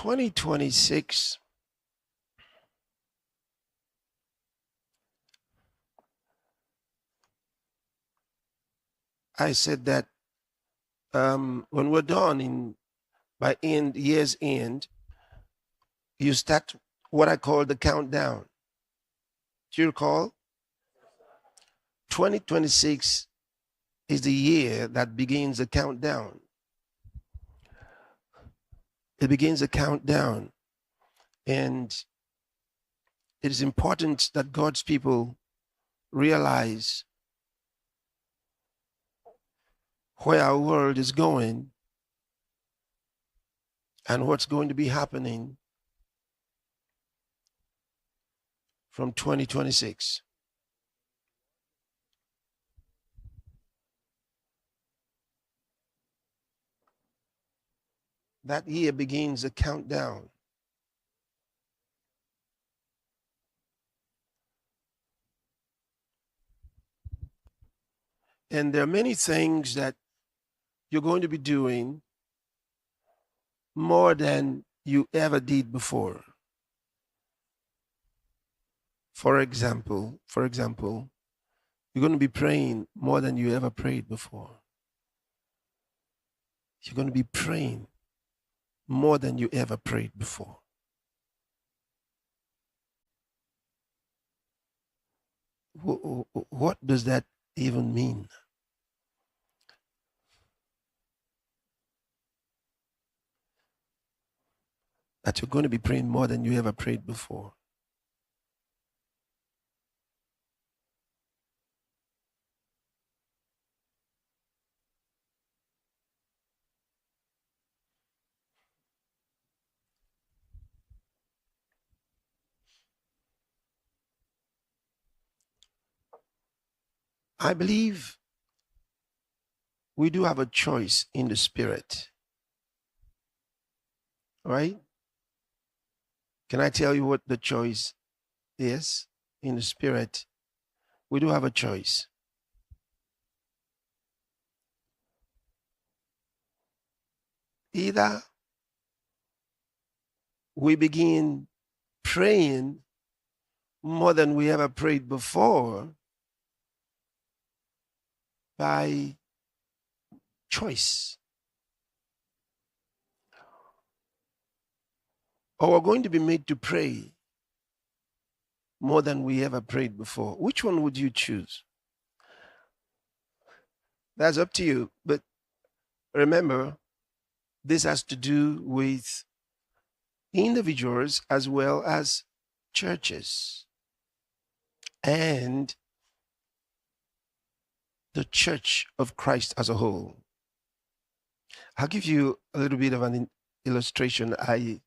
2026, I said that when we're done by year's end, you start what I call the countdown. Do you recall? 2026 is the year that begins the countdown. It begins a countdown. And it is important that God's people realize where our world is going and what's going to be happening from 2026. That year begins a countdown. And there are many things that you're going to be doing more than you ever did before. For example, you're going to be praying more than you ever prayed before. You're going to be praying more than you ever prayed before. What does that even mean? That you're going to be praying more than you ever prayed before. I believe we do have a choice in the spirit. Right? Can I tell you what the choice is in the spirit? We do have a choice. Either we begin praying more than we ever prayed before by choice, or we're going to be made to pray more than we ever prayed before. Which one would you choose? That's up to you. But remember, this has to do with individuals as well as churches and the church of Christ as a whole. I'll give you a little bit of an illustration. I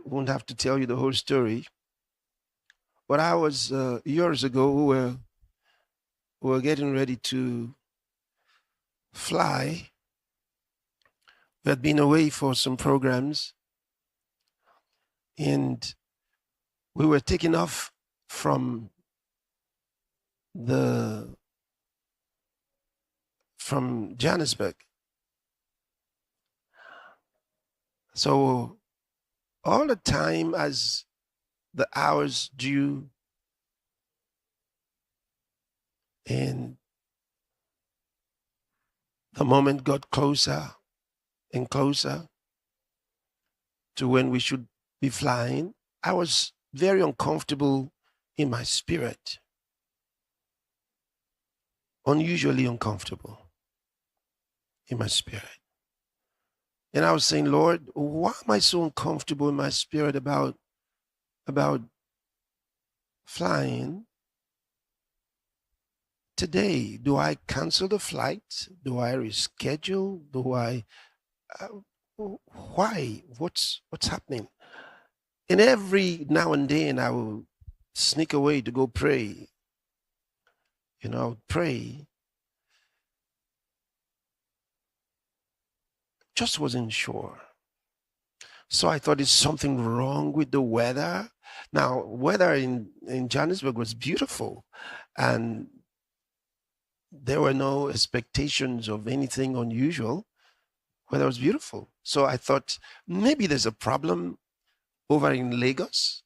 won't have to tell you the whole story. But I was years ago, we were getting ready to fly. We had been away for some programs, and we were taking off from Johannesburg. So all the time as the hours drew and the moment got closer and closer to when we should be flying, I was very uncomfortable in my spirit. Unusually uncomfortable in my spirit. And I was saying, Lord, why am I so uncomfortable in my spirit about flying today? Do I cancel the flight? Do I reschedule? Do I why? What's happening? And every now and then I will sneak away to go pray. You know, I would pray. Just wasn't sure. So I thought, is something wrong with the weather? Now, weather in Johannesburg was beautiful, and there were no expectations of anything unusual. weather was beautiful. So I thought maybe there's a problem over in Lagos.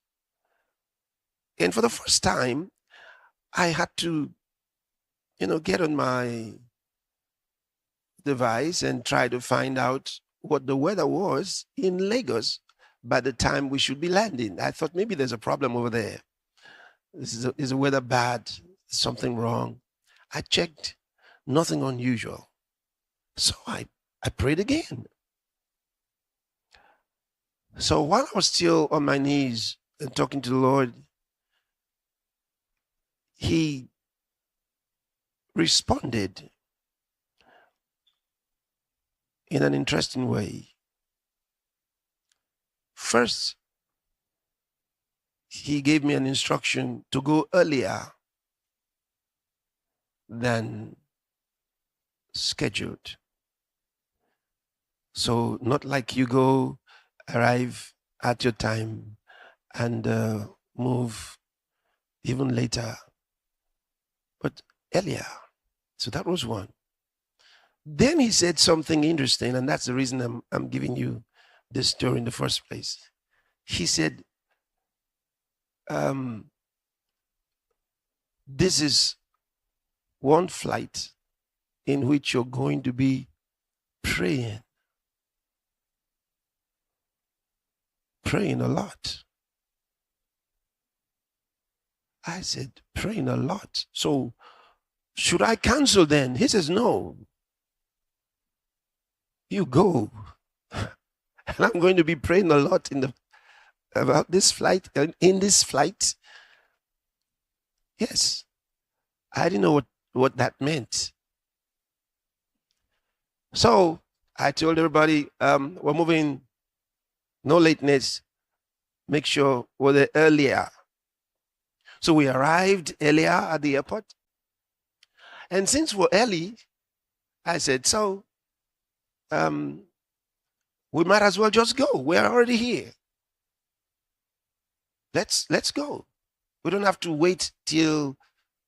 And for the first time, I had to, get on my device and try to find out what the weather was in Lagos by the time we should be landing. I thought maybe there's a problem over there. Is the weather bad? Something wrong? I checked, nothing unusual. So I prayed again. So while I was still on my knees and talking to the Lord, He responded in an interesting way. First, He gave me an instruction to go earlier than scheduled. So not like you go, arrive at your time and move even later, but earlier. So that was one. Then he said something interesting, and that's the reason I'm giving you this story in the first place. He said, this is one flight in which you're going to be praying a lot. I said, praying a lot. So should I cancel then? He says, no. You go. And I'm going to be praying a lot about this flight, in this flight. Yes. I didn't know what that meant. So I told everybody, we're moving, no lateness. Make sure we're there earlier. So we arrived earlier at the airport. And since we're early, I said, so we might as well just go. We're already here. Let's go. We don't have to wait till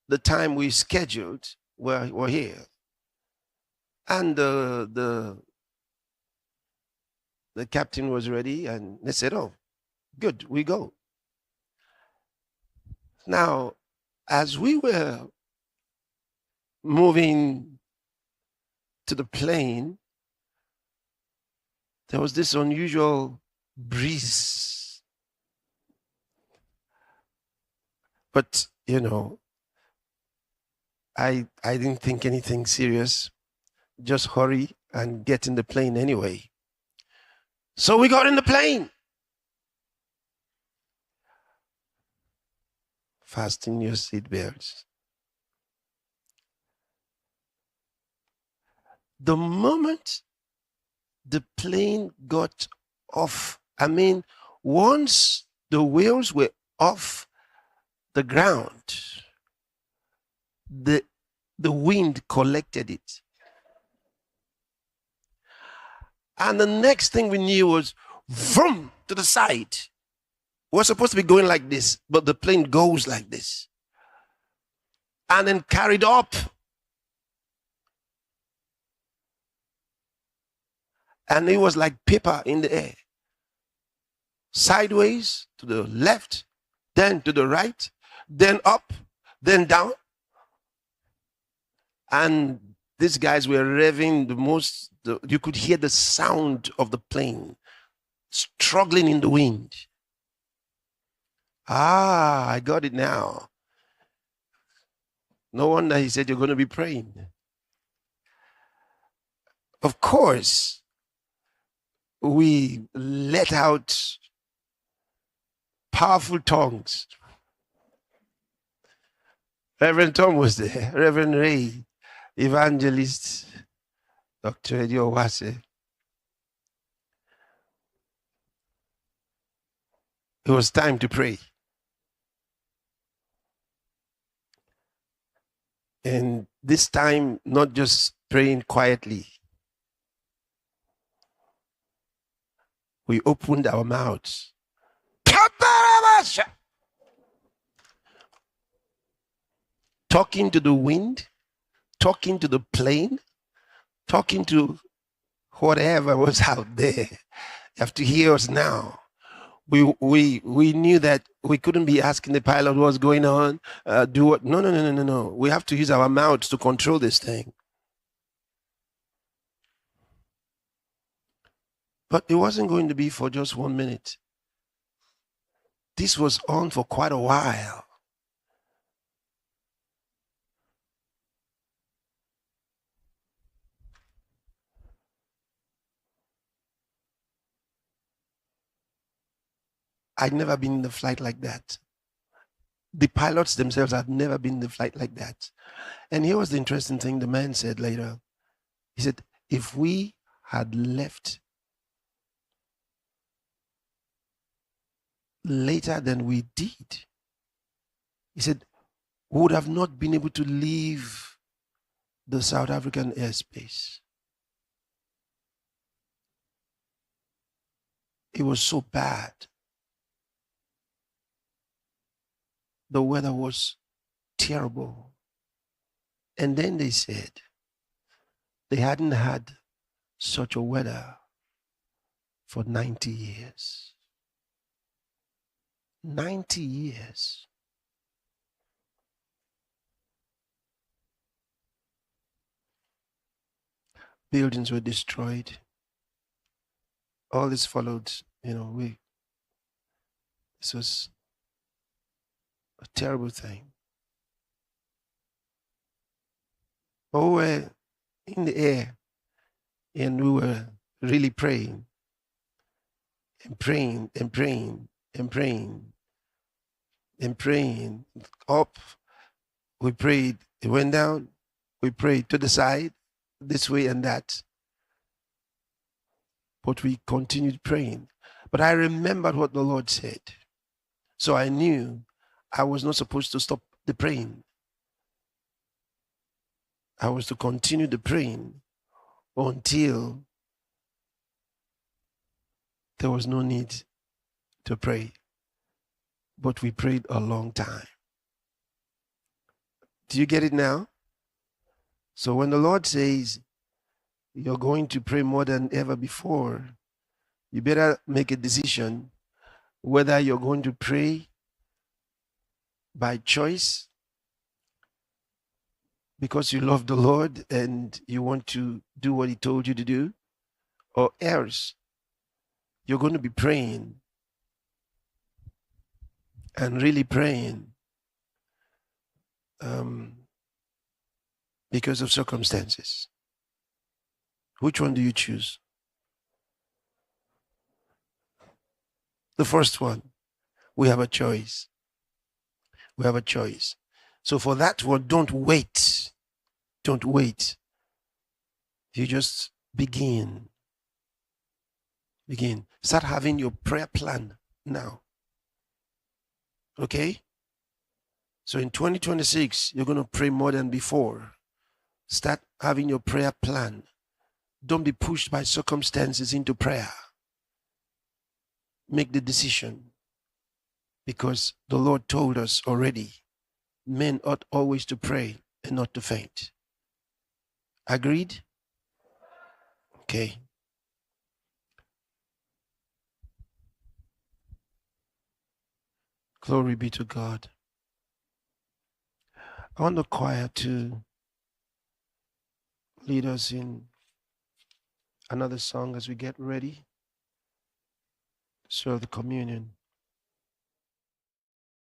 the time we scheduled. We're here. And the captain was ready, and they said, oh, good, we go. Now, as we were moving to the plane, there was this unusual breeze. But, I didn't think anything serious. Just hurry and get in the plane anyway. So we got in the plane. Fasten your seatbelts. The moment the plane got off, once the wheels were off the ground, the wind collected it. And the next thing we knew was vroom to the side. We're supposed to be going like this, but the plane goes like this. And then carried up. And it was like paper in the air. Sideways, to the left, then to the right, then up, then down. And these guys were revving you could hear the sound of the plane struggling in the wind. I got it now. No wonder he said you're going to be praying. Of course, we let out powerful tongues. Reverend Tom was there, Reverend Ray, Evangelist, Dr. Eddie Owase. It was time to pray. And this time, not just praying quietly. We opened our mouths. Talking to the wind, talking to the plane, talking to whatever was out there. You have to hear us now. We knew that we couldn't be asking the pilot what's going on, do what. No, no, no, no, no, no. We have to use our mouths to control this thing. But it wasn't going to be for just 1 minute. This was on for quite a while. I'd never been in a flight like that. The pilots themselves had never been in a flight like that. And here was the interesting thing the man said later. He said, if we had left later than we did, he said, we would have not been able to leave the South African airspace. It was so bad. The weather was terrible. And then they said they hadn't had such a weather for 90 years. 90 years. Buildings were destroyed. All this followed, this was a terrible thing. But we were in the air and we were really praying and praying and praying and praying and praying. Up, we prayed. It went down. We prayed to the side, this way and that. But we continued praying. But I remembered what the Lord said. So I knew I was not supposed to stop the praying. I was to continue the praying until there was no need to pray. But we prayed a long time. Do you get it now? So when the Lord says you're going to pray more than ever before, you better make a decision whether you're going to pray by choice because you love the Lord and you want to do what He told you to do, or else you're going to be praying and really praying because of circumstances. Which one do you choose? The first one, we have a choice. We have a choice. So for that one, don't wait. Don't wait. You just begin. Begin. Start having your prayer plan now. Okay? So in 2026, you're going to pray more than before. Start having your prayer plan. Don't be pushed by circumstances into prayer. Make the decision. Because the Lord told us already, men ought always to pray and not to faint. Agreed? Okay. Glory be to God. I want the choir to lead us in another song as we get ready to serve the communion.